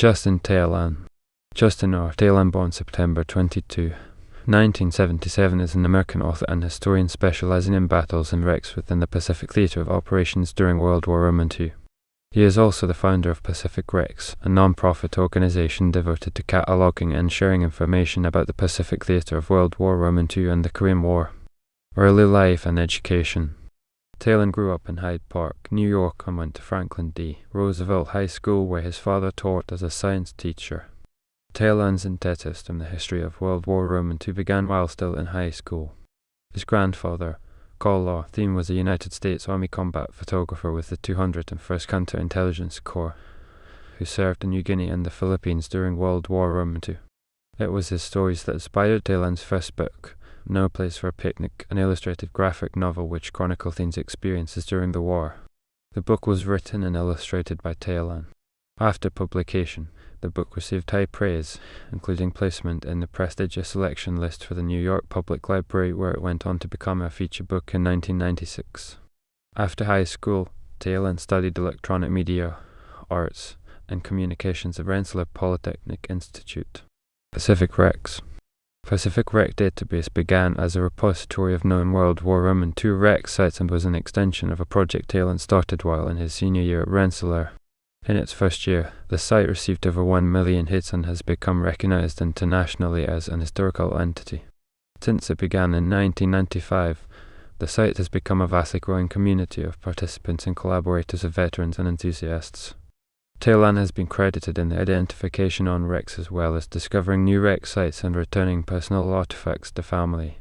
Justin Taylan. Justin or Taylan, born September 22, 1977, is an American author and historian specializing in battles and wrecks within the Pacific Theater of Operations during World War I and II. He is also the founder of Pacific Wrecks, a non-profit organization devoted to cataloging and sharing information about the Pacific Theater of World War I and II and the Korean War. Early life and education. Taylan grew up in Hyde Park, New York, and went to Franklin D. Roosevelt High School, where his father taught as a science teacher. Taylan's interest in the history of World War I and II began while still in high school. His grandfather, Col. Thiem, was a United States Army combat photographer with the 201st Counterintelligence Corps, who served in New Guinea and the Philippines during World War I and II. It was his stories that inspired Taylan's first book, No Place for a Picnic, an illustrated graphic novel which chronicled Thiem's experiences during the war. The book was written and illustrated by Taylan. After publication, the book received high praise, including placement in the prestigious selection list for the New York Public Library, where it went on to become a feature book in 1996. After high school, Taylan studied electronic media, arts, and communications at Rensselaer Polytechnic Institute. Pacific Wrecks. Pacific Wreck Database began as a repository of known World War I and II wreck sites and was an extension of a project Taylan started while in his senior year at Rensselaer. In its first year, the site received over 1 million hits and has become recognized internationally as an historical entity. Since it began in 1995, the site has become a vastly growing community of participants and collaborators of veterans and enthusiasts. Taylan has been credited in the identification on wrecks as well as discovering new wreck sites and returning personal artifacts to family.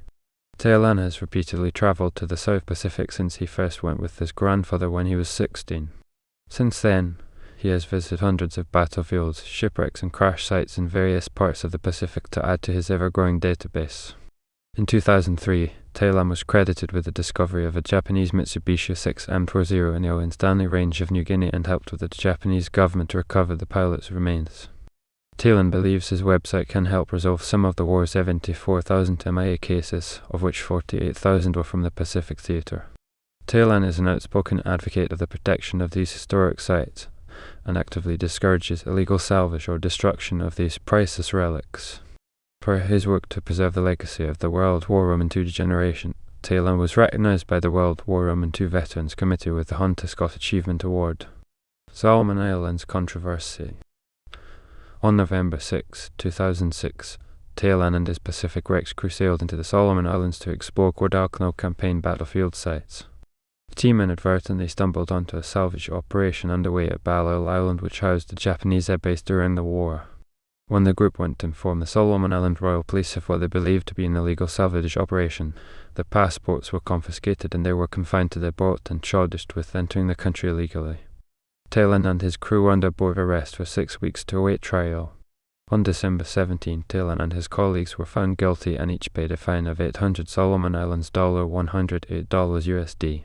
Taylan has repeatedly traveled to the South Pacific since he first went with his grandfather when he was 16. Since then, he has visited hundreds of battlefields, shipwrecks and crash sites in various parts of the Pacific to add to his ever-growing database. In 2003, Taylan was credited with the discovery of a Japanese Mitsubishi 6M40 in the Owen Stanley Range of New Guinea and helped with the Japanese government to recover the pilot's remains. Taylan believes his website can help resolve some of the war's 74,000 MIA cases, of which 48,000 were from the Pacific Theater. Taylan is an outspoken advocate of the protection of these historic sites and actively discourages illegal salvage or destruction of these priceless relics. For his work to preserve the legacy of the World War I and II generation, Taylan was recognized by the World War I and II Veterans Committee with the Hunter Scott Achievement Award. Solomon Islands controversy. On November 6, 2006, Taylan and his Pacific Wrecks crew sailed into the Solomon Islands to explore Guadalcanal campaign battlefield sites. The team inadvertently stumbled onto a salvage operation underway at Belle Island, which housed the Japanese air base during the war. When the group went to inform the Solomon Island Royal Police of what they believed to be an illegal salvage operation, the passports were confiscated and they were confined to their boat and charged with entering the country illegally. Taylan and his crew were under board arrest for 6 weeks to await trial. On December 17, Taylan and his colleagues were found guilty and each paid a fine of 800 Solomon Islands $108 USD.